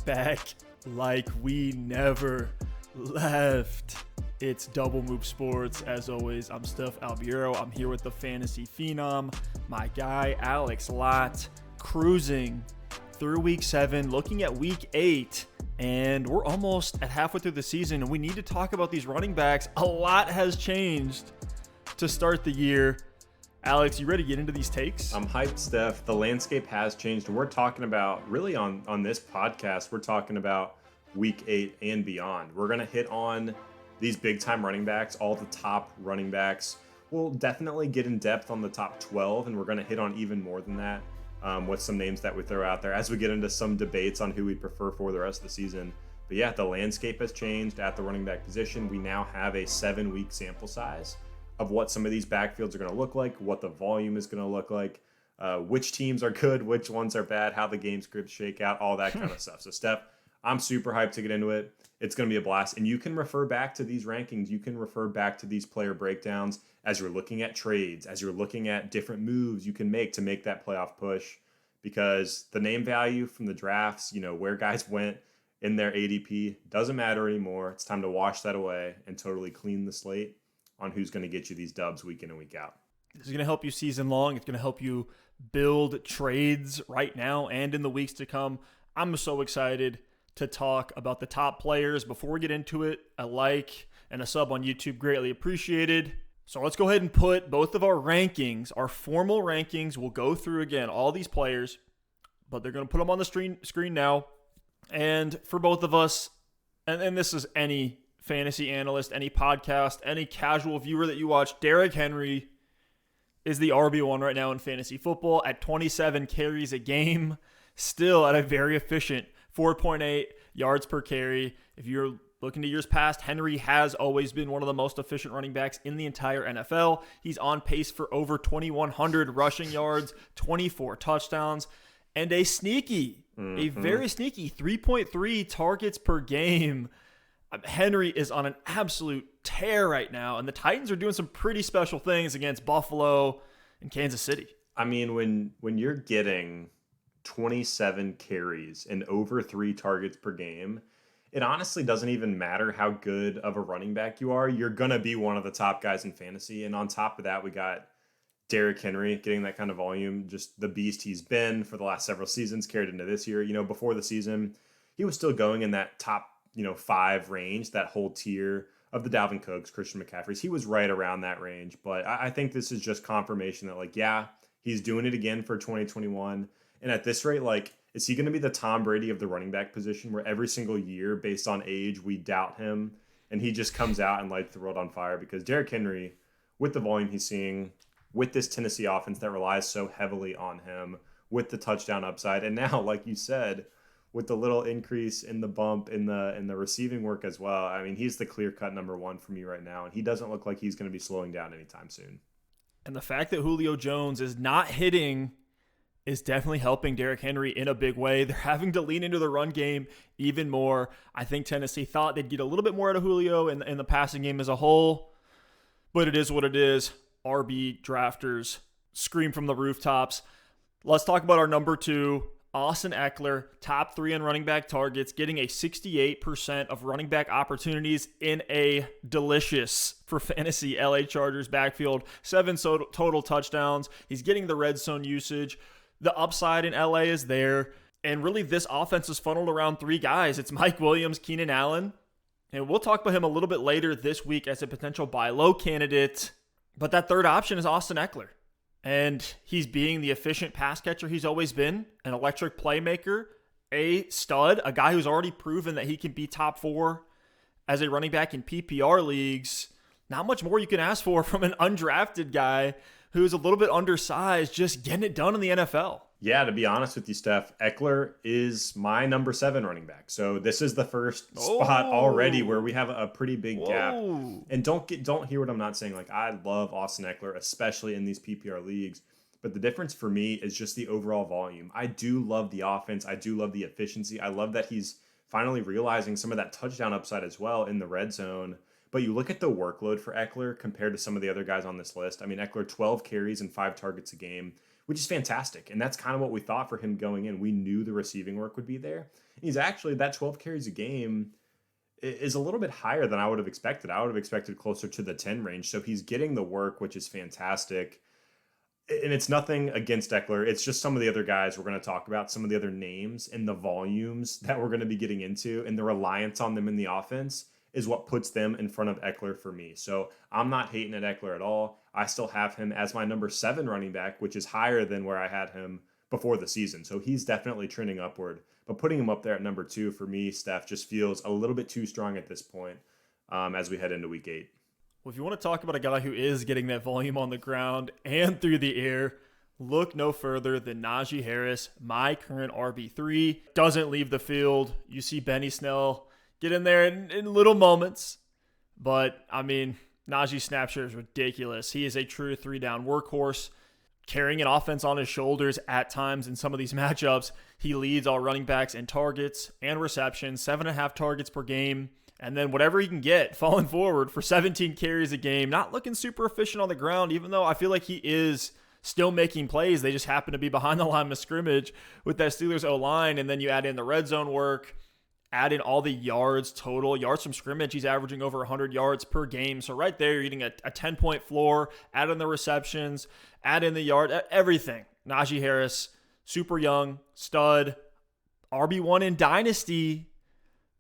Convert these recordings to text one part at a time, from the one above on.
back like we never left. It's Double Move Sports. As always, I'm Stef Albiero. I'm here with the fantasy phenom, my guy Alex Lott, cruising through week 7, looking at week 8, and we're almost at halfway through the season, and we need to talk about these running backs. A lot has changed to start the year. Alex, you ready to get into these takes? I'm hyped, Steph. The landscape has changed, and we're talking about, really on this podcast, we're talking about week 8 and beyond. We're going to hit on these big-time running backs, all the top running backs. We'll definitely get in depth on the top 12, and we're going to hit on even more than that with some names that we throw out there as we get into some debates on who we prefer for the rest of the season. But yeah, the landscape has changed at the running back position. We now have a 7-week sample size of what some of these backfields are going to look like, what the volume is going to look like, which teams are good, which ones are bad, how the game scripts shake out, all that kind of stuff. So, Steph, I'm super hyped to get into it. It's going to be a blast. And you can refer back to these rankings. You can refer back to these player breakdowns as you're looking at trades, as you're looking at different moves you can make to make that playoff push. Because the name value from the drafts, where guys went in their ADP, doesn't matter anymore. It's time to wash that away and totally clean the slate on who's going to get you these dubs week in and week out. This is going to help you season long. It's going to help you build trades right now and in the weeks to come. I'm so excited to talk about the top players. Before we get into it, a like and a sub on YouTube, greatly appreciated. So let's go ahead and put both of our rankings, our formal rankings. We'll go through again all these players, but they're going to put them on the screen now. And for both of us, and this is any fantasy analyst, any podcast, any casual viewer that you watch, Derrick Henry is the RB1 right now in fantasy football at 27 carries a game, still at a very efficient 4.8 yards per carry. If you're looking to years past, Henry has always been one of the most efficient running backs in the entire NFL. He's on pace for over 2,100 rushing yards, 24 touchdowns, and a very sneaky 3.3 targets per game. Henry is on an absolute tear right now, and the Titans are doing some pretty special things against Buffalo and Kansas City. I mean, when you're getting 27 carries and over 3 targets per game, it honestly doesn't even matter how good of a running back you are. You're going to be one of the top guys in fantasy. And on top of that, we got Derrick Henry getting that kind of volume, just the beast he's been for the last several seasons, carried into this year. Before the season, he was still going in that top 5 range, that whole tier of the Dalvin Cooks, Christian McCaffreys. He was right around that range. But I think this is just confirmation that, he's doing it again for 2021. And at this rate, is he going to be the Tom Brady of the running back position where every single year, based on age, we doubt him and he just comes out and lights the world on fire? Because Derrick Henry, with the volume he's seeing, with this Tennessee offense that relies so heavily on him, with the touchdown upside, and now, like you said, with the little increase in the bump in the receiving work as well. I mean, he's the clear-cut number 1 for me right now, and he doesn't look like he's going to be slowing down anytime soon. And the fact that Julio Jones is not hitting is definitely helping Derrick Henry in a big way. They're having to lean into the run game even more. I think Tennessee thought they'd get a little bit more out of Julio in the passing game as a whole, but it is what it is. RB drafters scream from the rooftops. Let's talk about our number 2, Austin Ekeler, top 3 in running back targets, getting a 68% of running back opportunities in a delicious, for fantasy, LA Chargers backfield. 7 total touchdowns. He's getting the red zone usage. The upside in LA is there. And really, this offense is funneled around 3 guys. It's Mike Williams, Keenan Allen. And we'll talk about him a little bit later this week as a potential buy low candidate. But that third option is Austin Ekeler. And he's being the efficient pass catcher he's always been, an electric playmaker, a stud, a guy who's already proven that he can be top 4 as a running back in PPR leagues. Not much more you can ask for from an undrafted guy who's a little bit undersized, just getting it done in the NFL. Yeah, to be honest with you, Steph, Ekeler is my number 7 running back. So this is the first spot already where we have a pretty big gap. And don't hear what I'm not saying. I love Austin Ekeler, especially in these PPR leagues. But the difference for me is just the overall volume. I do love the offense. I do love the efficiency. I love that he's finally realizing some of that touchdown upside as well in the red zone. But you look at the workload for Ekeler compared to some of the other guys on this list. I mean, Ekeler, 12 carries and 5 targets a game. which is fantastic. And that's kind of what we thought for him going in. We knew the receiving work would be there. He's actually, that 12 carries a game is a little bit higher than I would have expected. I would have expected closer to the 10 range. So he's getting the work, which is fantastic. And it's nothing against Ekeler. It's just some of the other guys we're going to talk about, some of the other names and the volumes that we're going to be getting into, and the reliance on them in the offense is what puts them in front of Ekeler for me. So I'm not hating at Ekeler at all. I still have him as my number 7 running back, which is higher than where I had him before the season. So he's definitely trending upward. But putting him up there at number 2 for me, Steph, just feels a little bit too strong at this point as we head into week 8. Well, if you want to talk about a guy who is getting that volume on the ground and through the air, look no further than Najee Harris, my current RB3. Doesn't leave the field. You see Benny Snell get in there in little moments. But, I mean, Najee's snap share is ridiculous. He is a true 3-down workhorse, carrying an offense on his shoulders at times in some of these matchups. He leads all running backs in targets and receptions, 7.5 targets per game. And then whatever he can get falling forward for 17 carries a game, not looking super efficient on the ground, even though I feel like he is still making plays. They just happen to be behind the line of scrimmage with that Steelers O-line. And then you add in the red zone work, add in all the yards total. Yards from scrimmage, he's averaging over 100 yards per game. So right there, you're getting a 10-point floor. Add in the receptions, add in the yard, everything. Najee Harris, super young, stud, RB1 in Dynasty.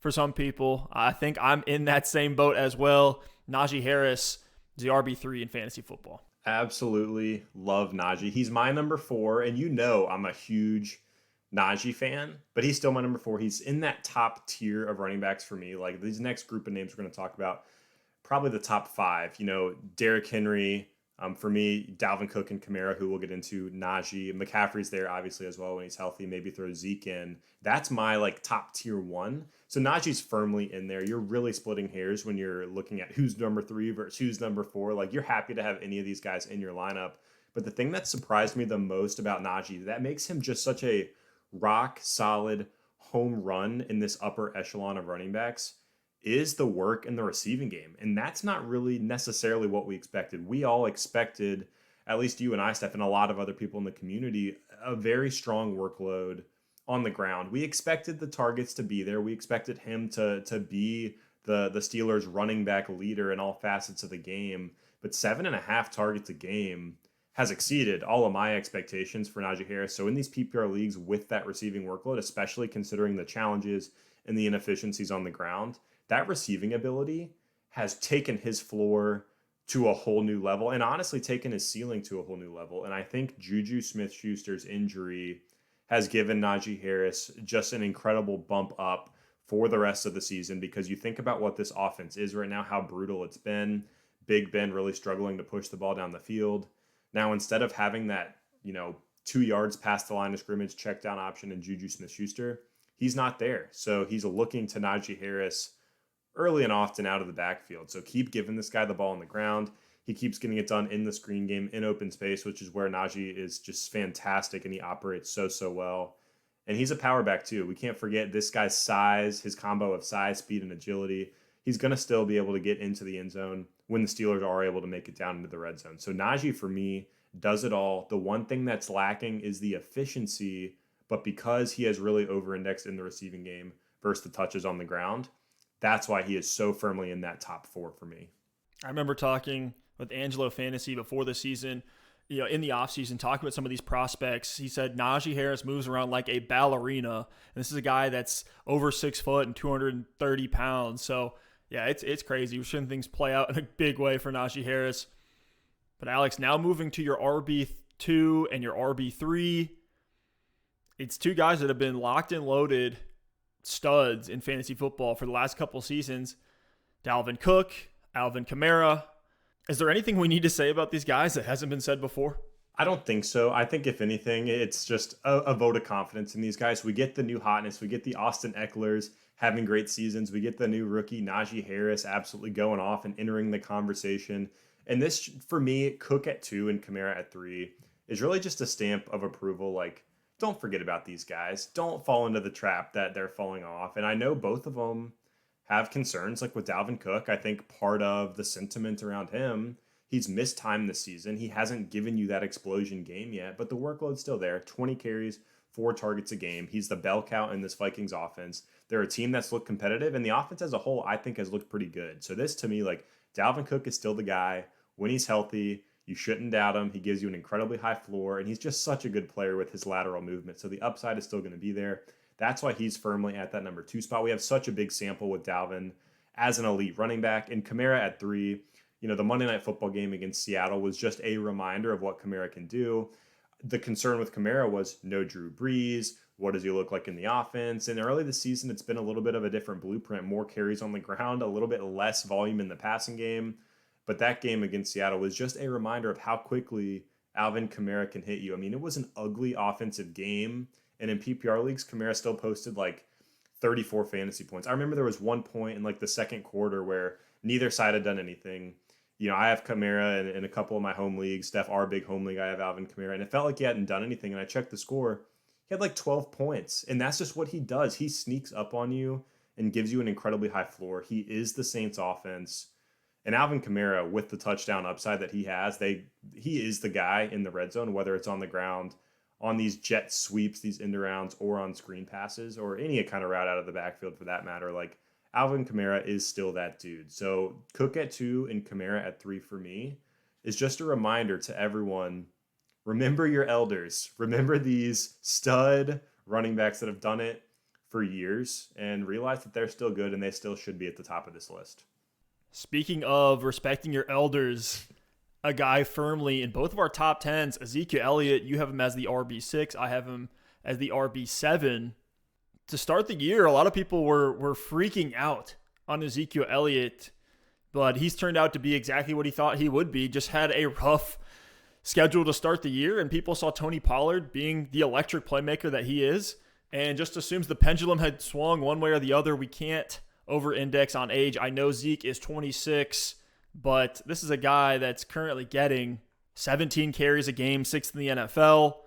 For some people, I think I'm in that same boat as well. Najee Harris is the RB3 in fantasy football. Absolutely love Najee. He's my number 4, and you know I'm a huge Najee fan, but he's still my number 4. He's in that top tier of running backs for me. Like these next group of names we're going to talk about, probably the top 5. You know, Derrick Henry, for me, Dalvin Cook and Kamara, who we'll get into, Najee. McCaffrey's there, obviously, as well when he's healthy. Maybe throw Zeke in. That's my, like, top tier 1. So Najee's firmly in there. You're really splitting hairs when you're looking at who's number 3 versus who's number 4. Like, you're happy to have any of these guys in your lineup. But the thing that surprised me the most about Najee, that makes him just such a rock-solid home run in this upper echelon of running backs, is the work in the receiving game. And that's not really necessarily what we expected. We all expected, at least you and I, Steph, and a lot of other people in the community, a very strong workload on the ground. We expected the targets to be there. We expected him to be the Steelers running back leader in all facets of the game. But 7.5 targets a game has exceeded all of my expectations for Najee Harris. So in these PPR leagues with that receiving workload, especially considering the challenges and the inefficiencies on the ground, that receiving ability has taken his floor to a whole new level and honestly taken his ceiling to a whole new level. And I think Juju Smith-Schuster's injury has given Najee Harris just an incredible bump up for the rest of the season, because you think about what this offense is right now, how brutal it's been. Big Ben really struggling to push the ball down the field. Now, instead of having that, 2 yards past the line of scrimmage check down option in Juju Smith-Schuster, he's not there. So he's looking to Najee Harris early and often out of the backfield. So keep giving this guy the ball on the ground. He keeps getting it done in the screen game, in open space, which is where Najee is just fantastic, and he operates so well. And he's a power back too. We can't forget this guy's size, his combo of size, speed, and agility. He's going to still be able to get into the end zone when the Steelers are able to make it down into the red zone. So Najee, for me, does it all. The one thing that's lacking is the efficiency, but because he has really over-indexed in the receiving game versus the touches on the ground, that's why he is so firmly in that top 4 for me. I remember talking with Angelo Fantasy before the season, in the offseason, talking about some of these prospects. He said Najee Harris moves around like a ballerina. And this is a guy that's over 6 foot and 230 pounds. So, yeah, it's crazy. We're seeing things play out in a big way for Najee Harris. But, Alex, now moving to your RB2 and your RB3, it's 2 guys that have been locked and loaded studs in fantasy football for the last couple seasons. Dalvin Cook, Alvin Kamara. Is there anything we need to say about these guys that hasn't been said before? I don't think so. I think if anything, it's just a vote of confidence in these guys. We get the new hotness. We get the Austin Ekelers having great seasons. We get the new rookie Najee Harris absolutely going off and entering the conversation. And this, for me, Cook at 2 and Kamara at 3 is really just a stamp of approval. Like, don't forget about these guys. Don't fall into the trap that they're falling off. And I know both of them have concerns, like with Dalvin Cook. I think part of the sentiment around him He's missed time this season. He hasn't given you that explosion game yet, but the workload's still there. 20 carries, 4 targets a game. He's the bell cow in this Vikings offense. They're a team that's looked competitive, and the offense as a whole, I think, has looked pretty good. So this, to me, like, Dalvin Cook is still the guy. When he's healthy, you shouldn't doubt him. He gives you an incredibly high floor, and he's just such a good player with his lateral movement. So the upside is still going to be there. That's why he's firmly at that number 2 spot. We have such a big sample with Dalvin as an elite running back, and Kamara at 3. You know, the Monday Night Football game against Seattle was just a reminder of what Kamara can do. The concern with Kamara was no Drew Brees. What does he look like in the offense? And early this season, it's been a little bit of a different blueprint. More carries on the ground, a little bit less volume in the passing game. But that game against Seattle was just a reminder of how quickly Alvin Kamara can hit you. I mean, it was an ugly offensive game. And in PPR leagues, Kamara still posted like 34 fantasy points. I remember there was one point in like the second quarter where neither side had done anything. You know, I have Kamara in a couple of my home leagues. Steph, our big home league, I have Alvin Kamara. And it felt like he hadn't done anything. And I checked the score. He had like 12 points. And that's just what he does. He sneaks up on you and gives you an incredibly high floor. He is the Saints offense. And Alvin Kamara, with the touchdown upside that he has, he is the guy in the red zone, whether it's on the ground, on these jet sweeps, these end arounds, or on screen passes, or any kind of route out of the backfield for that matter. Like, Alvin Kamara is still that dude. So Cook at 2 and Kamara at 3 for me is just a reminder to everyone, remember your elders. Remember these stud running backs that have done it for years and realize that they're still good and they still should be at the top of this list. Speaking of respecting your elders, a guy firmly in both of our top 10s, Ezekiel Elliott, you have him as the RB6. I have him as the RB7. To start the year, a lot of people were freaking out on Ezekiel Elliott, but he's turned out to be exactly what he thought he would be. Just had a rough schedule to start the year, and people saw Tony Pollard being the electric playmaker that he is, and just assumes the pendulum had swung one way or the other. We can't over-index on age. I know Zeke is 26, but this is a guy that's currently getting 17 carries a game, 6th in the NFL,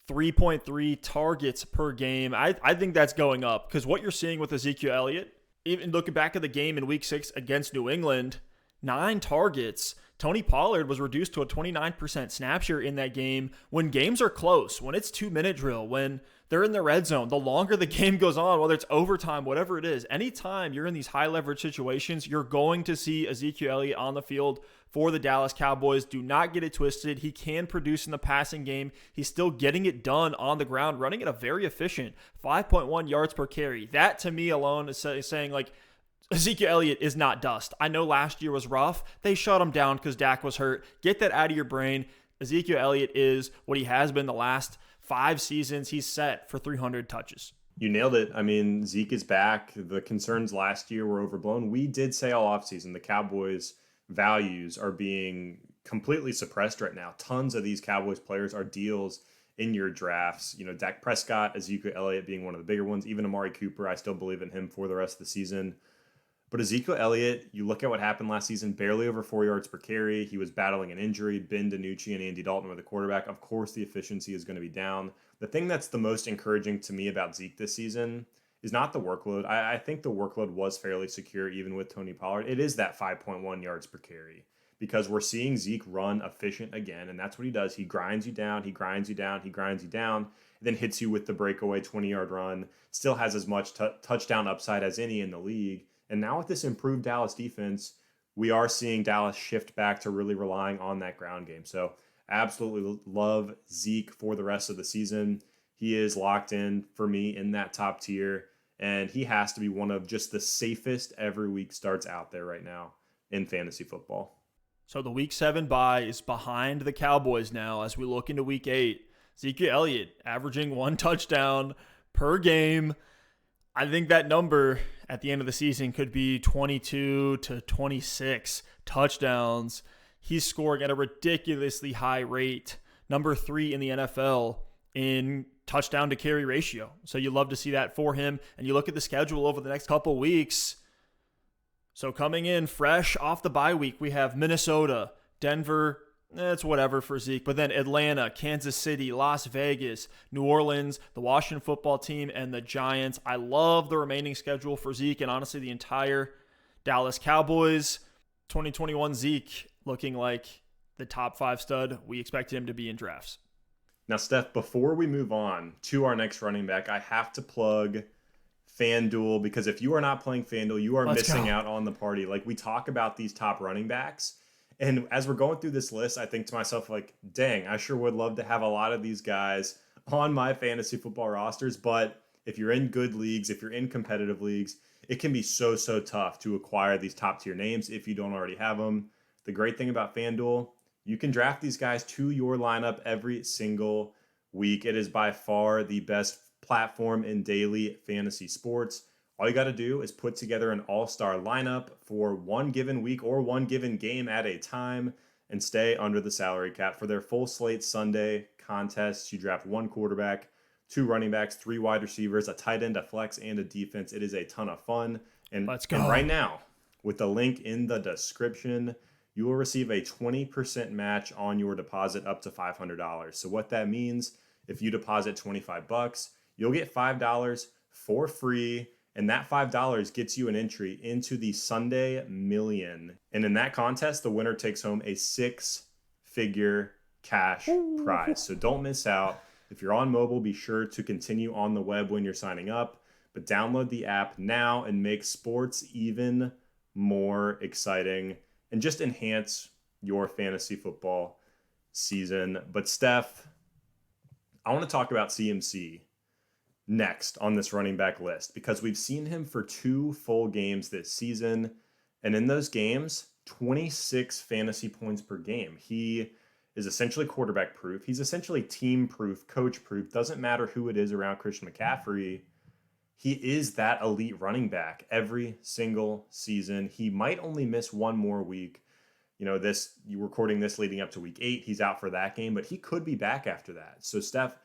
3.3 targets per game. I think that's going up because what you're seeing with Ezekiel Elliott, even looking back at the game in Week 6 against New England, 9 targets. Tony Pollard was reduced to a 29% snap share in that game. When games are close, when it's 2-minute drill, when they're in the red zone, the longer the game goes on, whether it's overtime, whatever it is, anytime you're in these high leverage situations, you're going to see Ezekiel Elliott on the field for the Dallas Cowboys. Do not get it twisted. He can produce in the passing game. He's still getting it done on the ground, running at a very efficient 5.1 yards per carry. That to me alone is saying like, Ezekiel Elliott is not dust. I know last year was rough. They shut him down because Dak was hurt. Get that out of your brain. Ezekiel Elliott is what he has been the last 5 seasons. He's set for 300 touches. You nailed it. I mean, Zeke is back. The concerns last year were overblown. We did say all offseason the Cowboys' values are being completely suppressed right now. Tons of these Cowboys players are deals in your drafts. You know, Dak Prescott, Ezekiel Elliott being one of the bigger ones. Even Amari Cooper, I still believe in him for the rest of the season. But Ezekiel Elliott, you look at what happened last season, barely over 4 yards per carry. He was battling an injury. Ben DiNucci and Andy Dalton were the quarterback. Of course, the efficiency is going to be down. The thing that's the most encouraging to me about Zeke this season is not the workload. I think the workload was fairly secure even with Tony Pollard. It is that 5.1 yards per carry because we're seeing Zeke run efficient again, and that's what he does. He grinds you down, he grinds you down, he grinds you down, then hits you with the breakaway 20-yard run, still has as much touchdown upside as any in the league. And now with this improved Dallas defense, we are seeing Dallas shift back to really relying on that ground game. So absolutely love Zeke for the rest of the season. He is locked in for me in that top tier, and he has to be one of just the safest every week starts out there right now in fantasy football. So the Week 7 bye is behind the Cowboys now as we look into Week 8. Ezekiel Elliott averaging 1 touchdown per game. I think that number at the end of the season could be 22 to 26 touchdowns. He's scoring at a ridiculously high rate, number 3 in the NFL in touchdown to carry ratio. So you love to see that for him. And you look at the schedule over the next couple weeks. So coming in fresh off the bye week, we have Minnesota, Denver, it's whatever for Zeke. But then Atlanta, Kansas City, Las Vegas, New Orleans, the Washington football team, and the Giants. I love the remaining schedule for Zeke and honestly the entire Dallas Cowboys. 2021 Zeke looking like the top 5 stud we expected him to be in drafts. Now, Steph, before we move on to our next running back, I have to plug FanDuel, because if you are not playing FanDuel, you are missing out on the party. Like, we talk about these top running backs, and as we're going through this list, I think to myself, like, dang, I sure would love to have a lot of these guys on my fantasy football rosters. But if you're in good leagues, if you're in competitive leagues, it can be so tough to acquire these top tier names if you don't already have them. The great thing about FanDuel, you can draft these guys to your lineup every single week. It is by far the best platform in daily fantasy sports. All you got to do is put together an all-star lineup for one given week or one given game at a time and stay under the salary cap. For their full slate Sunday contests, you draft 1 quarterback, 2 running backs, 3 wide receivers, a tight end, a flex, and a defense. It is a ton of fun. And right now, with the link in the description, you will receive a 20% match on your deposit up to $500. So what that means, if you deposit $25, you'll get $5 for free, and that $5 gets you an entry into the Sunday Million. And in that contest, the winner takes home a 6-figure cash prize. So don't miss out. If you're on mobile, be sure to continue on the web when you're signing up, but download the app now and make sports even more exciting and just enhance your fantasy football season. But Steph, I want to talk about CMC next on this running back list, because we've seen him for 2 full games this season. And in those games, 26 fantasy points per game. He is essentially quarterback proof. He's essentially team proof, coach proof. Doesn't matter who it is around Christian McCaffrey. He is that elite running back every single season. He might only miss one more week. You know, you're recording this leading up to week 8. He's out for that game, but he could be back after that. So Steph,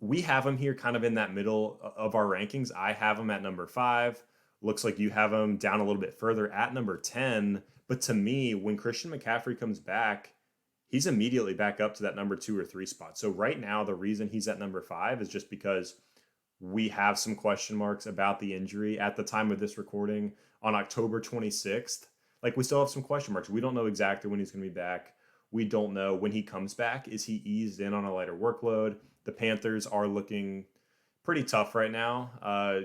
we have him here kind of in that middle of our rankings. I have him at number 5. Looks like you have him down a little bit further at number 10. But to me, when Christian McCaffrey comes back, he's immediately back up to that number 2 or 3 spot. So right now, the reason he's at number 5 is just because we have some question marks about the injury at the time of this recording on October 26th. Like, we still have some question marks. We don't know exactly when he's going to be back. We don't know when he comes back. Is he eased in on a lighter workload? The Panthers are looking pretty tough right now.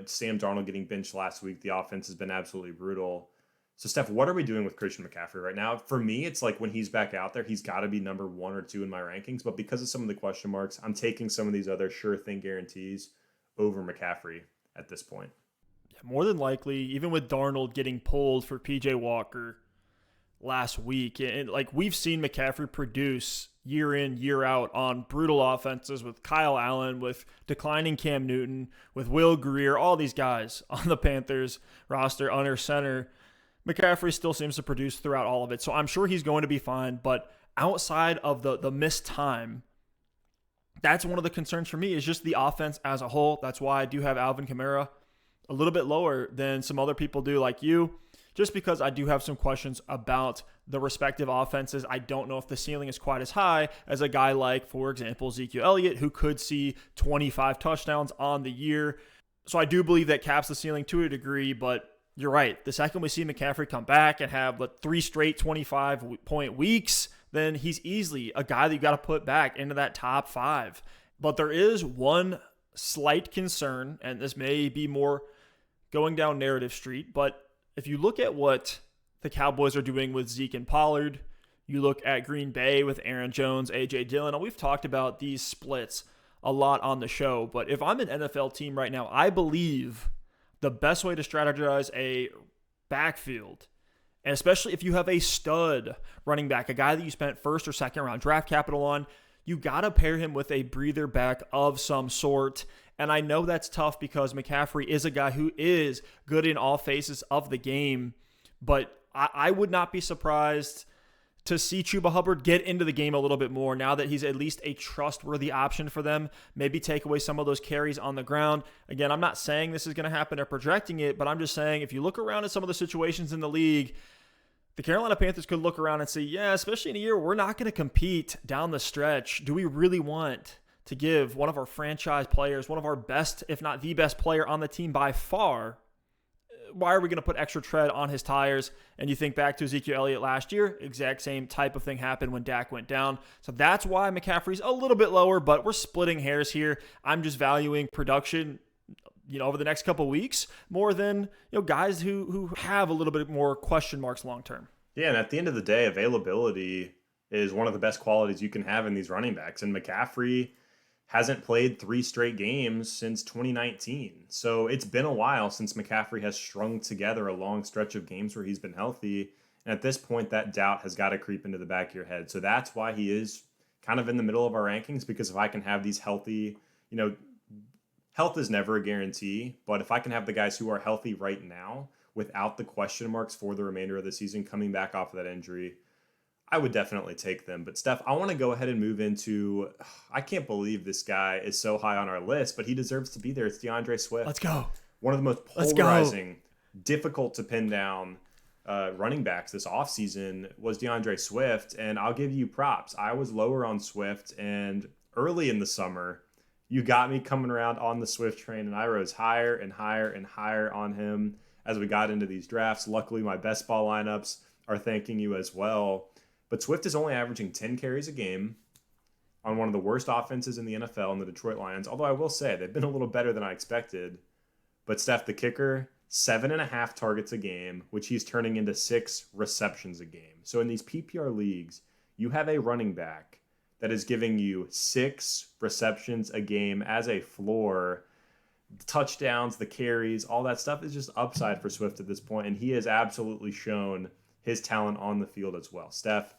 Sam Darnold getting benched last week. The offense has been absolutely brutal. So, Steph, what are we doing with Christian McCaffrey right now? For me, it's like when he's back out there, he's got to be number 1 or 2 in my rankings. But because of some of the question marks, I'm taking some of these other sure thing guarantees over McCaffrey at this point. Yeah, more than likely, even with Darnold getting pulled for PJ Walker last week, and like we've seen McCaffrey produce year in, year out on brutal offenses with Kyle Allen, with declining Cam Newton, with Will Greer, all these guys on the Panthers roster under center. McCaffrey still seems to produce throughout all of it. So I'm sure he's going to be fine. But outside of the missed time, that's one of the concerns for me is just the offense as a whole. That's why I do have Alvin Kamara a little bit lower than some other people do like you, just because I do have some questions about the respective offenses. I don't know if the ceiling is quite as high as a guy like, for example, Ezekiel Elliott, who could see 25 touchdowns on the year. So I do believe that caps the ceiling to a degree, but you're right. The second we see McCaffrey come back and have 3 straight 25-point weeks, then he's easily a guy that you got to put back into that top 5. But there is one slight concern, and this may be more going down narrative street, but if you look at what the Cowboys are doing with Zeke and Pollard, you look at Green Bay with Aaron Jones, A.J. Dillon, and we've talked about these splits a lot on the show, but if I'm an NFL team right now, I believe the best way to strategize a backfield, and especially if you have a stud running back, a guy that you spent first or second round draft capital on, you got to pair him with a breather back of some sort. And I know that's tough because McCaffrey is a guy who is good in all phases of the game, but I would not be surprised to see Chuba Hubbard get into the game a little bit more now that he's at least a trustworthy option for them. Maybe take away some of those carries on the ground. Again, I'm not saying this is going to happen or projecting it, but I'm just saying if you look around at some of the situations in the league, the Carolina Panthers could look around and say, yeah, especially in a year where we're not going to compete down the stretch, do we really want to give one of our franchise players, one of our best, if not the best player on the team by far, why are we going to put extra tread on his tires? And you think back to Ezekiel Elliott last year, exact same type of thing happened when Dak went down. So that's why McCaffrey's a little bit lower, but we're splitting hairs here. I'm just valuing production, over the next couple of weeks more than, guys who have a little bit more question marks long term. Yeah, and at the end of the day, availability is one of the best qualities you can have in these running backs. And McCaffrey hasn't played 3 straight games since 2019. So it's been a while since McCaffrey has strung together a long stretch of games where he's been healthy. And at this point, that doubt has got to creep into the back of your head. So that's why he is kind of in the middle of our rankings, because if I can have these healthy, health is never a guarantee, but if I can have the guys who are healthy right now without the question marks for the remainder of the season coming back off of that injury, I would definitely take them. But Steph, I want to go ahead and move into, I can't believe this guy is so high on our list, but he deserves to be there. It's DeAndre Swift. Let's go. One of the most polarizing, difficult to pin down running backs this offseason was DeAndre Swift. And I'll give you props. I was lower on Swift, and early in the summer, you got me coming around on the Swift train, and I rose higher and higher and higher on him as we got into these drafts. Luckily, my best ball lineups are thanking you as well. But Swift is only averaging 10 carries a game on one of the worst offenses in the NFL in the Detroit Lions. Although I will say they've been a little better than I expected. But Steph, the kicker, 7.5 targets a game, which he's turning into 6 receptions a game. So in these PPR leagues, you have a running back that is giving you 6 receptions a game as a floor. The touchdowns, the carries, all that stuff is just upside for Swift at this point. And he has absolutely shown his talent on the field as well. Steph,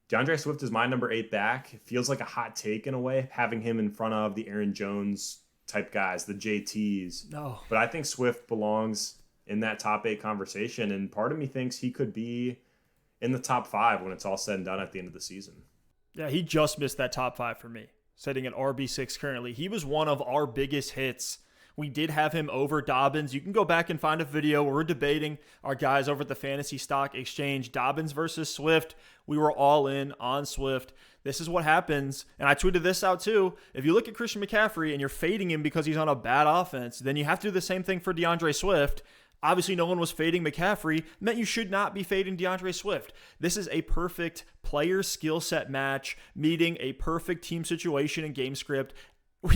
DeAndre Swift is my number 8 back. It feels like a hot take in a way, having him in front of the Aaron Jones type guys, the JTs. No. But I think Swift belongs in that top 8 conversation, and part of me thinks he could be in the top 5 when it's all said and done at the end of the season. Yeah, he just missed that top 5 for me, sitting at RB6 currently. He was one of our biggest hits. We did have him over Dobbins. You can go back and find a video where we're debating our guys over at the Fantasy Stock Exchange, Dobbins versus Swift. We were all in on Swift. This is what happens. And I tweeted this out too. If you look at Christian McCaffrey and you're fading him because he's on a bad offense, then you have to do the same thing for DeAndre Swift. Obviously, no one was fading McCaffrey. Meant you should not be fading DeAndre Swift. This is a perfect player skill set match, meeting a perfect team situation and game script.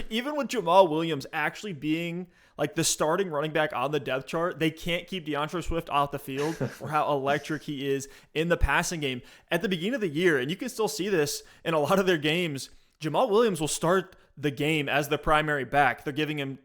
Even with Jamal Williams actually being like the starting running back on the depth chart, they can't keep DeAndre Swift off the field for how electric he is in the passing game. At the beginning of the year, and you can still see this in a lot of their games, Jamal Williams will start the game as the primary back. They're giving him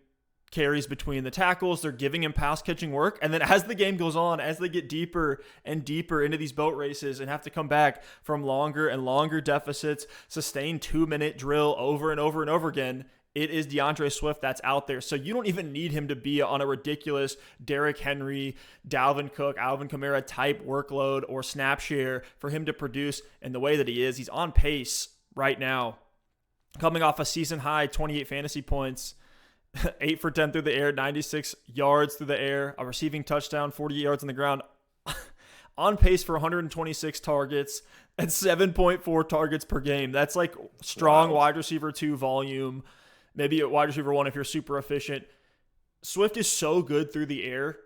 carries between the tackles. They're giving him pass catching work. And then as the game goes on, as they get deeper and deeper into these boat races and have to come back from longer and longer deficits, sustained 2-minute drill over and over and over again, it is DeAndre Swift that's out there. So you don't even need him to be on a ridiculous Derrick Henry, Dalvin Cook, Alvin Kamara type workload or snap share for him to produce in the way that he is. He's on pace right now, coming off a season high 28 fantasy points, 8 for 10 through the air, 96 yards through the air, a receiving touchdown, 48 yards on the ground, on pace for 126 targets and 7.4 targets per game. That's like strong wide receiver 2 volume, maybe a wide receiver 1 if you're super efficient. Swift is so good through the air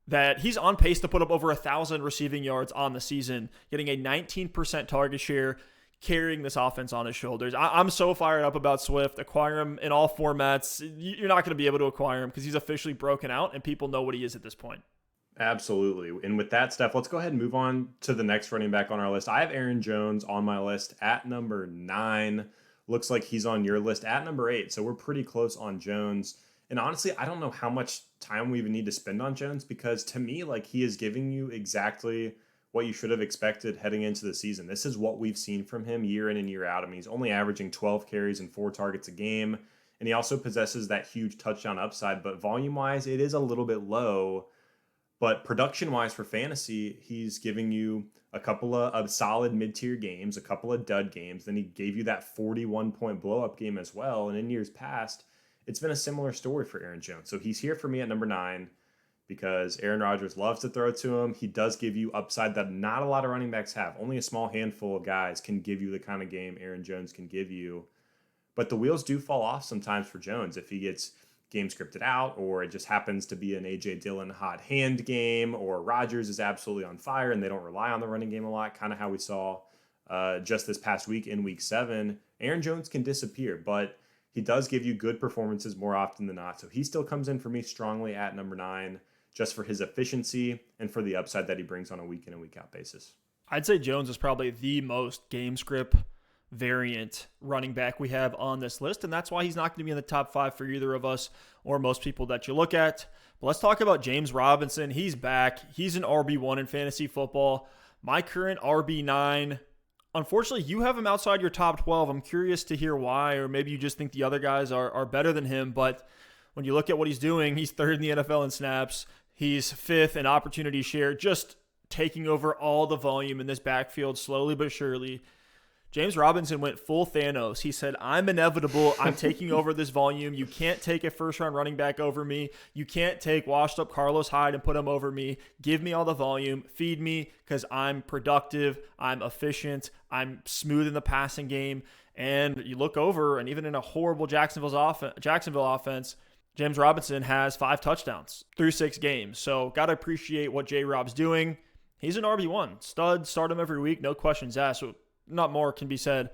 that he's on pace to put up over 1,000 receiving yards on the season, getting a 19% target share, carrying this offense on his shoulders. I'm so fired up about Swift. Acquire him in all formats. You're not going to be able to acquire him because he's officially broken out and people know what he is at this point. Absolutely. And with that, Steph, let's go ahead and move on to the next running back on our list. I have Aaron Jones on my list at number 9. Looks like he's on your list at number 8. So we're pretty close on Jones. And honestly, I don't know how much time we even need to spend on Jones because to me, like he is giving you exactly what you should have expected heading into the season. This is what we've seen from him year in and year out. I mean, he's only averaging 12 carries and 4 targets a game. And he also possesses that huge touchdown upside. But volume-wise, it is a little bit low. But production-wise for fantasy, he's giving you a couple of solid mid-tier games, a couple of dud games. Then he gave you that 41-point blow-up game as well. And in years past, it's been a similar story for Aaron Jones. So he's here for me at number 9 because Aaron Rodgers loves to throw to him. He does give you upside that not a lot of running backs have. Only a small handful of guys can give you the kind of game Aaron Jones can give you. But the wheels do fall off sometimes for Jones if he gets game scripted out, or it just happens to be an A.J. Dillon hot hand game, or Rodgers is absolutely on fire and they don't rely on the running game a lot, kind of how we saw just this past week in week 7. Aaron Jones can disappear, but he does give you good performances more often than not. So he still comes in for me strongly at number 9, just for his efficiency and for the upside that he brings on a week in and week out basis. I'd say Jones is probably the most game script variant running back we have on this list, and that's why he's not going to be in the top 5 for either of us or most people that you look at. But let's talk about James Robinson. He's back. He's an RB1 in fantasy football. My current RB9. Unfortunately, you have him outside your top 12. I'm curious to hear why, or maybe you just think the other guys are better than him. But when you look at what he's doing, he's 3rd in the NFL in snaps. He's 5th in opportunity share, just taking over all the volume in this backfield slowly but surely. James Robinson went full Thanos. He said, I'm inevitable. I'm taking over this volume. You can't take a first-round running back over me. You can't take washed-up Carlos Hyde and put him over me. Give me all the volume. Feed me because I'm productive. I'm efficient. I'm smooth in the passing game. And you look over, and even in a horrible Jacksonville offense, James Robinson has 5 touchdowns through 6 games. So got to appreciate what J-Rob's doing. He's an RB1. Stud, start him every week, no questions asked. So not more can be said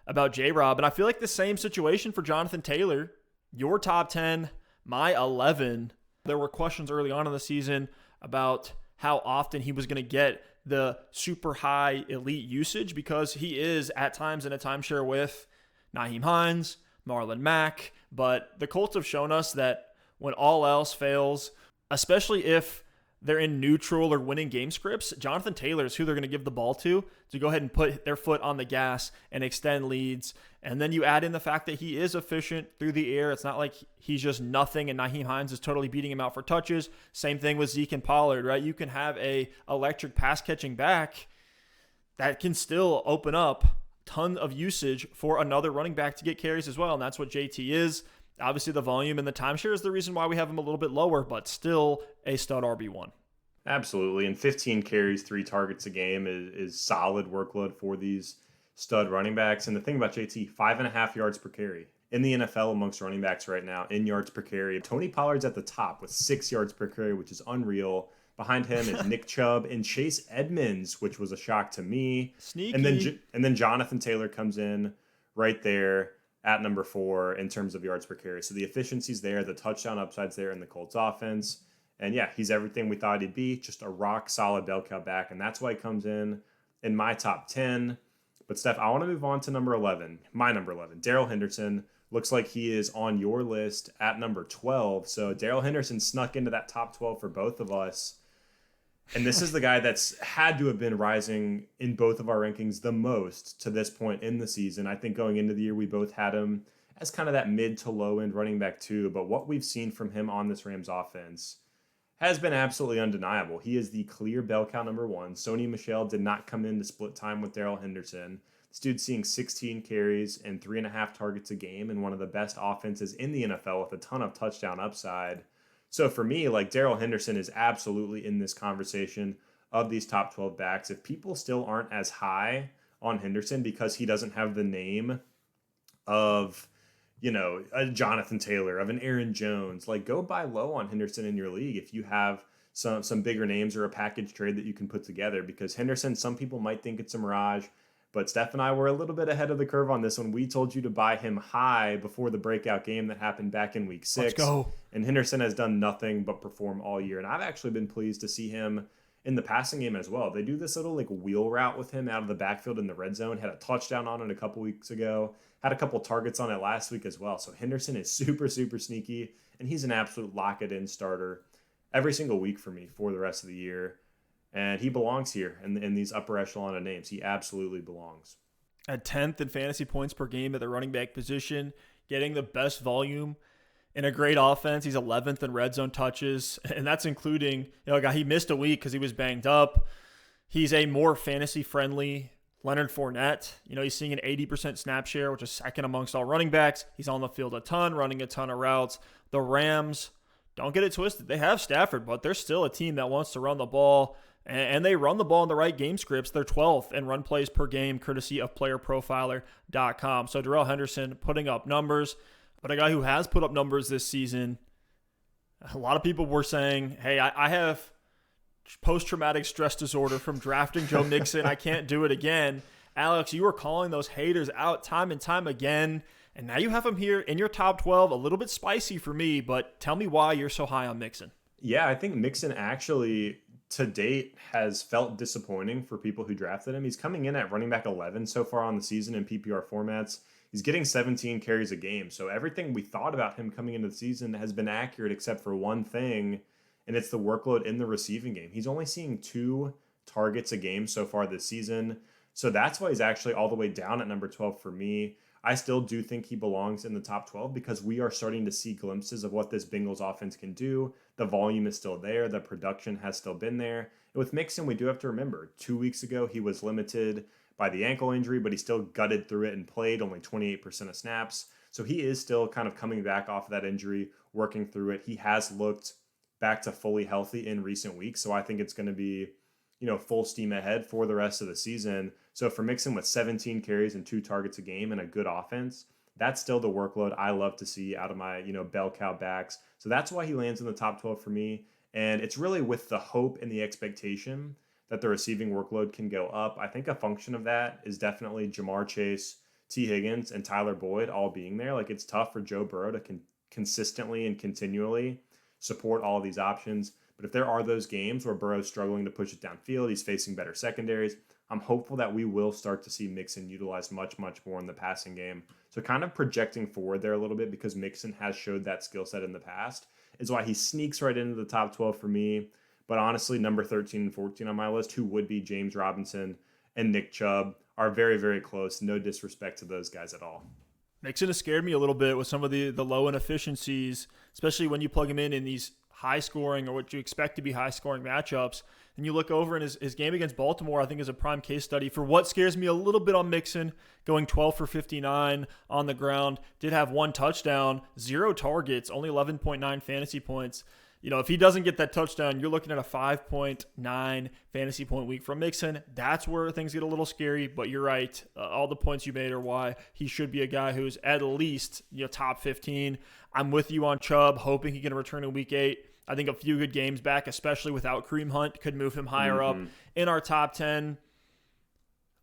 about J-Rob. And I feel like the same situation for Jonathan Taylor. Your top 10, my 11. There were questions early on in the season about how often he was going to get the super high elite usage because he is at times in a timeshare with Nyheim Hines, Marlon Mack. But the Colts have shown us that when all else fails, especially if they're in neutral or winning game scripts, Jonathan Taylor is who they're going to give the ball to go ahead and put their foot on the gas and extend leads. And then you add in the fact that he is efficient through the air. It's not like he's just nothing and Nyheim Hines is totally beating him out for touches. Same thing with Zeke and Pollard, right? You can have a electric pass catching back that can still open up ton of usage for another running back to get carries as well. And that's what JT is. Obviously, the volume and the timeshare is the reason why we have him a little bit lower, but still a stud RB1. Absolutely. And 15 carries, 3 targets a game is solid workload for these stud running backs. And the thing about JT, 5.5 yards per carry. In the NFL amongst running backs right now, in yards per carry, Tony Pollard's at the top with 6 yards per carry, which is unreal. Behind him is Nick Chubb and Chase Edmonds, which was a shock to me. Sneaky. And then Jonathan Taylor comes in right there at number 4 in terms of yards per carry. So the efficiency's there, the touchdown upside's there in the Colts offense. And yeah, he's everything we thought he'd be, just a rock solid bell cow back. And that's why he comes in my top 10. But Steph, I want to move on to number 11, my number 11, Darrell Henderson. Looks like he is on your list at number 12. So Darrell Henderson snuck into that top 12 for both of us. And this is the guy that's had to have been rising in both of our rankings the most to this point in the season. I think going into the year, we both had him as kind of that mid to low end running back too. But what we've seen from him on this Rams offense has been absolutely undeniable. He is the clear bell cow number 1. Sony Michel did not come in to split time with Darrell Henderson. This dude's seeing 16 carries and 3.5 targets a game and one of the best offenses in the NFL with a ton of touchdown upside. So for me, like, Darrell Henderson is absolutely in this conversation of these top 12 backs. If people still aren't as high on Henderson because he doesn't have the name of, you know, a Jonathan Taylor, of an Aaron Jones, like, go buy low on Henderson in your league if you have some bigger names or a package trade that you can put together. Because Henderson, some people might think it's a mirage, but Steph and I were a little bit ahead of the curve on this one. We told you to buy him high before the breakout game that happened back in week 6. Let's go. And Henderson has done nothing but perform all year. And I've actually been pleased to see him in the passing game as well. They do this little like wheel route with him out of the backfield in the red zone. Had a touchdown on it a couple weeks ago. Had a couple targets on it last week as well. So Henderson is super, super sneaky. And he's an absolute lock-it-in starter every single week for me for the rest of the year. And he belongs here in these upper echelon of names. He absolutely belongs. At 10th in fantasy points per game at the running back position, getting the best volume in a great offense. He's 11th in red zone touches, and that's including, he missed a week because he was banged up. He's a more fantasy-friendly Leonard Fournette. He's seeing an 80% snap share, which is second amongst all running backs. He's on the field a ton, running a ton of routes. The Rams, don't get it twisted. They have Stafford, but they're still a team that wants to run the ball. And they run the ball in the right game scripts. They're 12th in run plays per game, courtesy of playerprofiler.com. So Darrell Henderson putting up numbers. But a guy who has put up numbers this season, a lot of people were saying, hey, I have post-traumatic stress disorder from drafting Joe Mixon. I can't do it again. Alex, you were calling those haters out time and time again, and now you have him here in your top 12. A little bit spicy for me, but tell me why you're so high on Mixon. Yeah, I think Mixon actually, to date, has felt disappointing for people who drafted him. He's coming in at running back 11 so far on the season in PPR formats. He's getting 17 carries a game. So everything we thought about him coming into the season has been accurate except for one thing, and it's the workload in the receiving game. He's only seeing 2 targets a game so far this season. So that's why he's actually all the way down at number 12 for me. I still do think he belongs in the top 12 because we are starting to see glimpses of what this Bengals offense can do. The volume is still there. The production has still been there. And with Mixon, we do have to remember, 2 weeks ago, he was limited by the ankle injury, but he still gutted through it and played only 28% of snaps. So he is still kind of coming back off of that injury, working through it. He has looked back to fully healthy in recent weeks. So I think it's going to be, full steam ahead for the rest of the season. So for Mixon with 17 carries and 2 targets a game and a good offense, that's still the workload I love to see out of my, bell cow backs. So that's why he lands in the top 12 for me. And it's really with the hope and the expectation that the receiving workload can go up. I think a function of that is definitely Jamar Chase, T. Higgins, and Tyler Boyd all being there. Like, it's tough for Joe Burrow to consistently and continually support all of these options. But if there are those games where Burrow's struggling to push it downfield, he's facing better secondaries, I'm hopeful that we will start to see Mixon utilized much, much more in the passing game. So kind of projecting forward there a little bit because Mixon has showed that skill set in the past is why he sneaks right into the top 12 for me. But honestly, number 13 and 14 on my list, who would be James Robinson and Nick Chubb, are very, very close. No disrespect to those guys at all. Mixon has scared me a little bit with some of the low inefficiencies, especially when you plug him in these high-scoring or what you expect to be high-scoring matchups. And you look over in his game against Baltimore, I think is a prime case study for what scares me a little bit on Mixon, going 12 for 59 on the ground, did have 1 touchdown, 0 targets, only 11.9 fantasy points. If he doesn't get that touchdown, you're looking at a 5.9 fantasy point week from Mixon. That's where things get a little scary, but you're right. All the points you made are why he should be a guy who's at least top 15. I'm with you on Chubb, hoping he can return in week 8. I think a few good games back, especially without Kareem Hunt, could move him higher up in our top 10.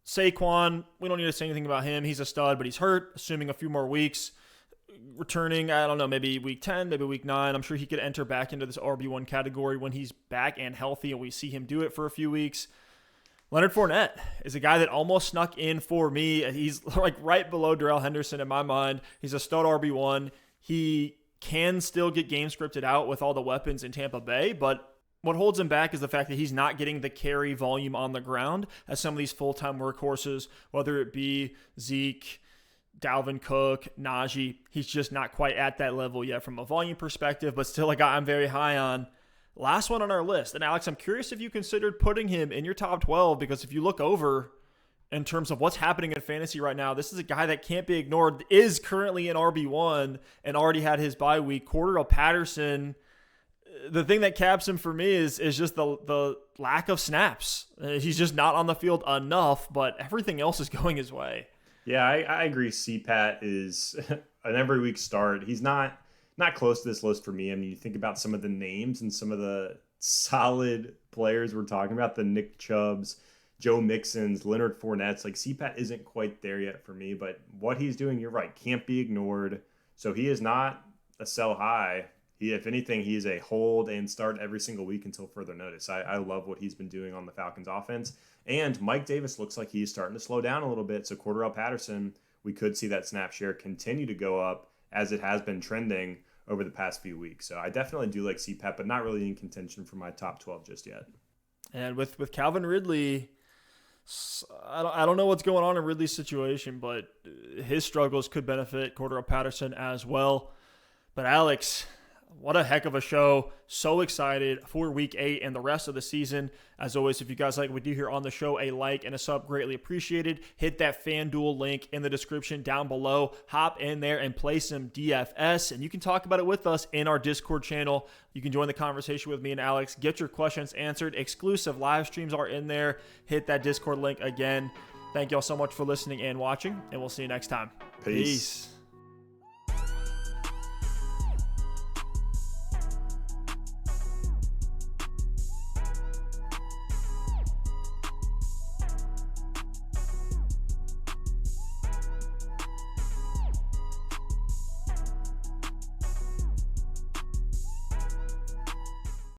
Saquon, we don't need to say anything about him. He's a stud, but he's hurt, assuming a few more weeks. Returning, I don't know, maybe week 10, maybe week 9. I'm sure he could enter back into this RB1 category when he's back and healthy and we see him do it for a few weeks. Leonard Fournette is a guy that almost snuck in for me. He's like right below Darrell Henderson in my mind. He's a stud RB1. He can still get game scripted out with all the weapons in Tampa Bay, but what holds him back is the fact that he's not getting the carry volume on the ground as some of these full-time workhorses, whether it be Zeke, Dalvin Cook, Najee. He's just not quite at that level yet from a volume perspective, but still a guy I'm very high on. Last one on our list, and Alex, I'm curious if you considered putting him in your top 12, because if you look over in terms of what's happening in fantasy right now, this is a guy that can't be ignored, is currently in RB1 and already had his bye week. Cordarrelle Patterson, the thing that caps him for me is just the lack of snaps. He's just not on the field enough, but everything else is going his way. Yeah, I agree. CPAT is an every week start. He's not close to this list for me. I mean, you think about some of the names and some of the solid players we're talking about, the Nick Chubbs, Joe Mixons, Leonard Fournette's. Like, CPAT isn't quite there yet for me, but what he's doing, you're right, can't be ignored. So he is not a sell high. If anything, he is a hold and start every single week until further notice. I love what he's been doing on the Falcons offense. And Mike Davis looks like he's starting to slow down a little bit. So Cordarrelle Patterson, we could see that snap share continue to go up as it has been trending over the past few weeks. So I definitely do like CPAT, but not really in contention for my top 12 just yet. And with Calvin Ridley, I don't know what's going on in Ridley's situation, but his struggles could benefit Cordarrelle Patterson as well. But Alex, what a heck of a show. So excited for week 8 and the rest of the season. As always, if you guys like what we do here on the show, a like and a sub greatly appreciated. Hit that FanDuel link in the description down below. Hop in there and play some DFS, and you can talk about it with us in our Discord channel. You can join the conversation with me and Alex. Get your questions answered. Exclusive live streams are in there. Hit that Discord link again. Thank y'all so much for listening and watching, and we'll see you next time. Peace.